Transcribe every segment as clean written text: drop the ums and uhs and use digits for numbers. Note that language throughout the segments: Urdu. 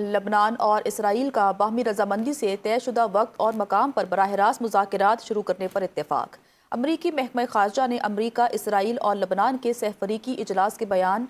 لبنان اور اسرائیل کا باہمی رضامندی سے طے شدہ وقت اور مقام پر براہ راست مذاکرات شروع کرنے پر اتفاق۔ امریکی محکمہ خارجہ نے امریکہ، اسرائیل اور لبنان کے سہ فریقی اجلاس کے بیان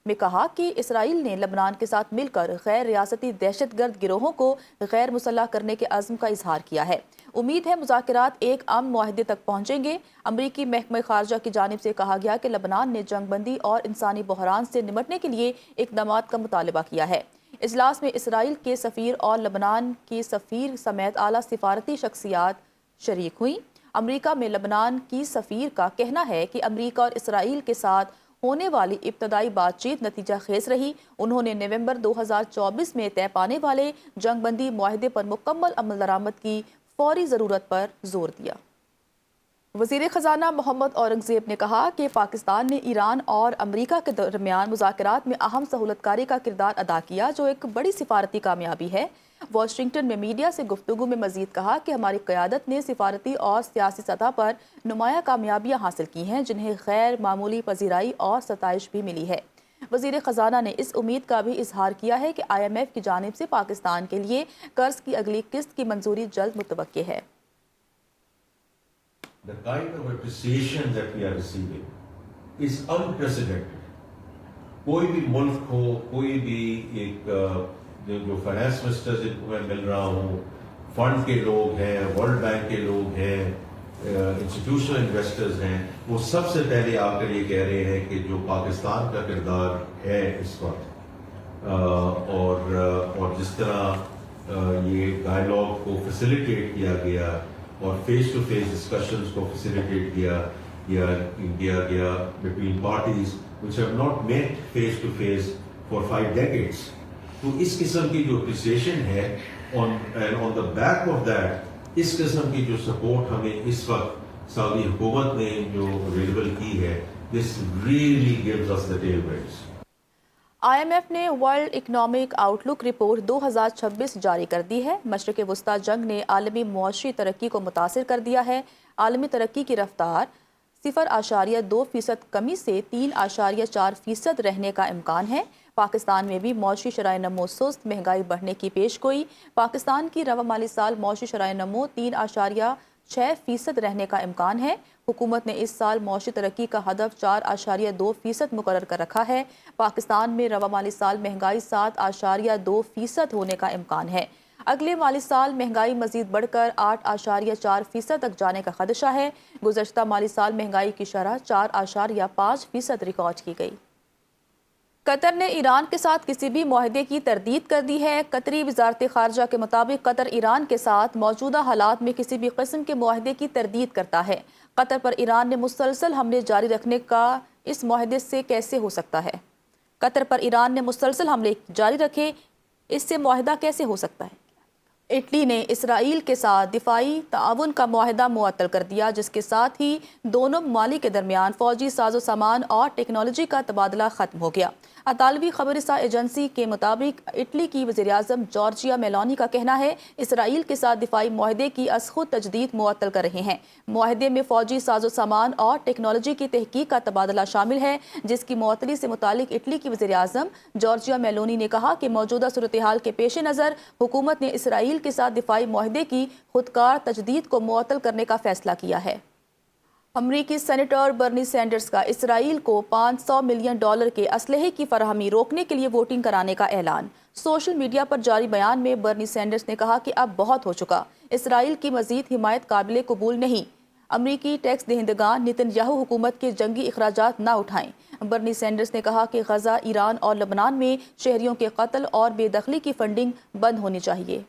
میں کہا کہ اسرائیل نے لبنان کے ساتھ مل کر غیر ریاستی دہشت گرد گروہوں کو غیر مسلح کرنے کے عزم کا اظہار کیا ہے۔ امید ہے مذاکرات ایک امن معاہدے تک پہنچیں گے۔ امریکی محکمہ خارجہ کی جانب سے کہا گیا کہ لبنان نے جنگ بندی اور انسانی بحران سے نمٹنے کے لیے اقدامات کا مطالبہ کیا ہے۔ اجلاس میں اسرائیل کے سفیر اور لبنان کے سفیر سمیت اعلیٰ سفارتی شخصیات شریک ہوئیں۔ امریکہ میں لبنان کی سفیر کا کہنا ہے کہ امریکہ اور اسرائیل کے ساتھ ہونے والی ابتدائی بات چیت نتیجہ خیز رہی۔ انہوں نے نومبر 2024 میں طے پانے والے جنگ بندی معاہدے پر مکمل عمل درآمد کی فوری ضرورت پر زور دیا۔ وزیر خزانہ محمد اورنگزیب نے کہا کہ پاکستان نے ایران اور امریکہ کے درمیان مذاکرات میں اہم سہولت کاری کا کردار ادا کیا، جو ایک بڑی سفارتی کامیابی ہے۔ واشنگٹن میں میڈیا سے گفتگو میں مزید کہا کہ ہماری قیادت نے سفارتی اور سیاسی سطح پر نمایاں کامیابیاں حاصل کی ہیں، جنہیں غیر معمولی پذیرائی اور ستائش بھی ملی ہے۔ وزیر خزانہ نے اس امید کا بھی اظہار کیا ہے کہ IMF کی جانب سے پاکستان کے لیے قرض کی اگلی قسط کی منظوری جلد متوقع ہے۔ The kind of appreciation that we are receiving is unprecedented. کوئی بھی ملک ہو، کوئی بھی ایک جو فائنانس منسٹر جن کو میں مل رہا ہوں، فنڈ کے لوگ ہیں، ورلڈ بینک کے لوگ ہیں، انسٹیٹیوشنل انویسٹرز ہیں، وہ سب سے پہلے آ کر یہ کہہ رہے ہیں کہ جو پاکستان کا کردار ہے اس وقت، اور جس طرح یہ ڈائلاگ کو فیسیلیٹیٹ کیا گیا اور فیس ٹو فیس ڈسکشنز کو فیسیلیٹیٹ کیا گیا between parties which have not met face to face for 5 decades. تو اس قسم کی جو اپریسیشن ہے on the back of that، اس قسم کی جو سپورٹ ہمیں اس وقت سعودی حکومت نے جو اویلیبل کی ہے، this really gives us the tailwinds. IMF نے ورلڈ اکنامک آؤٹ لک رپورٹ 2026 جاری کر دی ہے۔ مشرق وسطیٰ جنگ نے عالمی معاشی ترقی کو متاثر کر دیا ہے۔ عالمی ترقی کی رفتار 0.2% کمی سے 3.4% رہنے کا امکان ہے۔ پاکستان میں بھی معاشی شرح نمو سست، مہنگائی بڑھنے کی پیش گوئی۔ پاکستان کی رواں مالی سال معاشی شرح نمو 3.6% رہنے کا امکان ہے۔ حکومت نے اس سال معاشی ترقی کا ہدف 4.2% مقرر کر رکھا ہے۔ پاکستان میں رواں مالی سال مہنگائی 7.2% ہونے کا امکان ہے۔ اگلے مالی سال مہنگائی مزید بڑھ کر 8.4% تک جانے کا خدشہ ہے۔ گزشتہ مالی سال مہنگائی کی شرح 4.5% ریکارڈ کی گئی۔ قطر نے ایران کے ساتھ کسی بھی معاہدے کی تردید کر دی ہے۔ قطری وزارت خارجہ کے مطابق قطر ایران کے ساتھ موجودہ حالات میں کسی بھی قسم کے معاہدے کی تردید کرتا ہے۔ قطر پر ایران نے مسلسل حملے جاری رکھنے کا اس معاہدے سے کیسے ہو سکتا ہے؟ قطر پر ایران نے مسلسل حملے جاری رکھے، اس سے معاہدہ کیسے ہو سکتا ہے؟ اٹلی نے اسرائیل کے ساتھ دفاعی تعاون کا معاہدہ معطل کر دیا، جس کے ساتھ ہی دونوں ممالک کے درمیان فوجی ساز و سامان اور ٹیکنالوجی کا تبادلہ ختم ہو گیا۔ اطالوی خبر رساں ایجنسی کے مطابق اٹلی کی وزیراعظم جارجیا میلونی کا کہنا ہے اسرائیل کے ساتھ دفاعی معاہدے کی از خود تجدید معطل کر رہے ہیں۔ معاہدے میں فوجی ساز و سامان اور ٹیکنالوجی کی تحقیق کا تبادلہ شامل ہے، جس کی معطلی سے متعلق اٹلی کی وزیراعظم جارجیا میلونی نے کہا کہ موجودہ صورتحال کے پیش نظر حکومت نے اسرائیل کے ساتھ دفاعی معاہدے کی خودکار تجدید کو معطل کرنے کا فیصلہ کیا ہے۔ امریکی سینیٹر برنی سینڈرز کا اسرائیل کو $500 ملین کے اسلحے کی فراہمی روکنے کے لیے ووٹنگ کرانے کا اعلان۔ سوشل میڈیا پر جاری بیان میں برنی سینڈرز نے کہا کہ اب بہت ہو چکا، اسرائیل کی مزید حمایت قابل قبول نہیں۔ امریکی ٹیکس دہندگان نتن یاہو حکومت کے جنگی اخراجات نہ اٹھائیں۔ برنی سینڈرز نے کہا کہ غزہ، ایران اور لبنان میں شہریوں کے قتل اور بے دخلی کی فنڈنگ بند ہونی چاہیے۔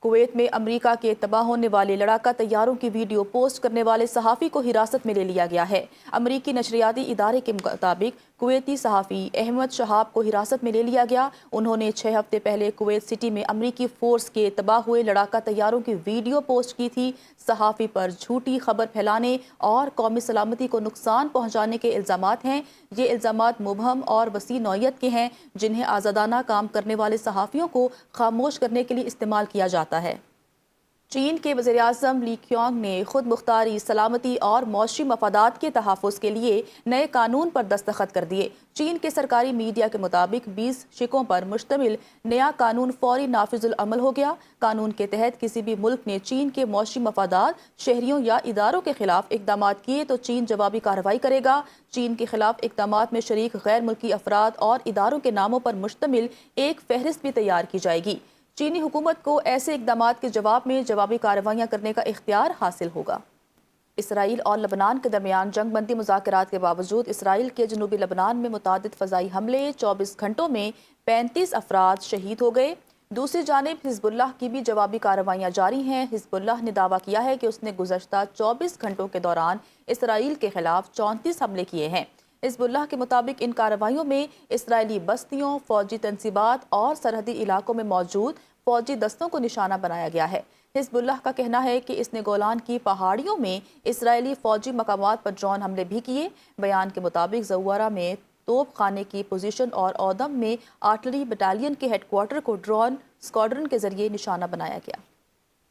کویت میں امریکہ کے تباہ ہونے والے لڑاکا طیاروں کی ویڈیو پوسٹ کرنے والے صحافی کو حراست میں لے لیا گیا ہے۔ امریکی نشریاتی ادارے کے مطابق کویتی صحافی احمد شہاب کو حراست میں لے لیا گیا۔ انہوں نے 6 ہفتے پہلے کویت سٹی میں امریکی فورس کے تباہ ہوئے لڑاکا طیاروں کی ویڈیو پوسٹ کی تھی۔ صحافی پر جھوٹی خبر پھیلانے اور قومی سلامتی کو نقصان پہنچانے کے الزامات ہیں۔ یہ الزامات مبہم اور وسیع نوعیت کے ہیں، جنہیں آزادانہ کام کرنے والے صحافیوں کو خاموش کرنے کے لیے استعمال کیا جاتا ہے۔ چین کے وزیر اعظم لی کیانگ نے خود مختاری، سلامتی اور معاشی مفادات کے تحفظ کے لیے نئے قانون پر دستخط کر دیے۔ چین کے سرکاری میڈیا کے مطابق 20 شقوں پر مشتمل نیا قانون فوری نافذ العمل ہو گیا۔ قانون کے تحت کسی بھی ملک نے چین کے معاشی مفادات، شہریوں یا اداروں کے خلاف اقدامات کیے تو چین جوابی کارروائی کرے گا۔ چین کے خلاف اقدامات میں شریک غیر ملکی افراد اور اداروں کے ناموں پر مشتمل ایک فہرست بھی تیار کی جائے گی۔ چینی حکومت کو ایسے اقدامات کے جواب میں جوابی کارروائیاں کرنے کا اختیار حاصل ہوگا۔ اسرائیل اور لبنان کے درمیان جنگ بندی مذاکرات کے باوجود اسرائیل کے جنوبی لبنان میں متعدد فضائی حملے، 24 گھنٹوں میں 35 افراد شہید ہو گئے۔ دوسری جانب حزب اللہ کی بھی جوابی کارروائیاں جاری ہیں۔ حزب اللہ نے دعویٰ کیا ہے کہ اس نے گزشتہ 24 گھنٹوں کے دوران اسرائیل کے خلاف 34 حملے کیے ہیں۔ حزب اللہ کے مطابق ان کارروائیوں میں اسرائیلی بستیوں، فوجی تنصیبات اور سرحدی علاقوں میں موجود فوجی دستوں کو نشانہ بنایا گیا ہے۔ حزب اللہ کا کہنا ہے کہ اس نے گولان کی پہاڑیوں میں اسرائیلی فوجی مقامات پر ڈرون حملے بھی کیے۔ بیان کے مطابق زوارہ میں توپ خانے کی پوزیشن اور اودم میں آرٹلری بٹالین کے ہیڈ کوارٹر کو ڈرون اسکواڈرن کے ذریعے نشانہ بنایا گیا۔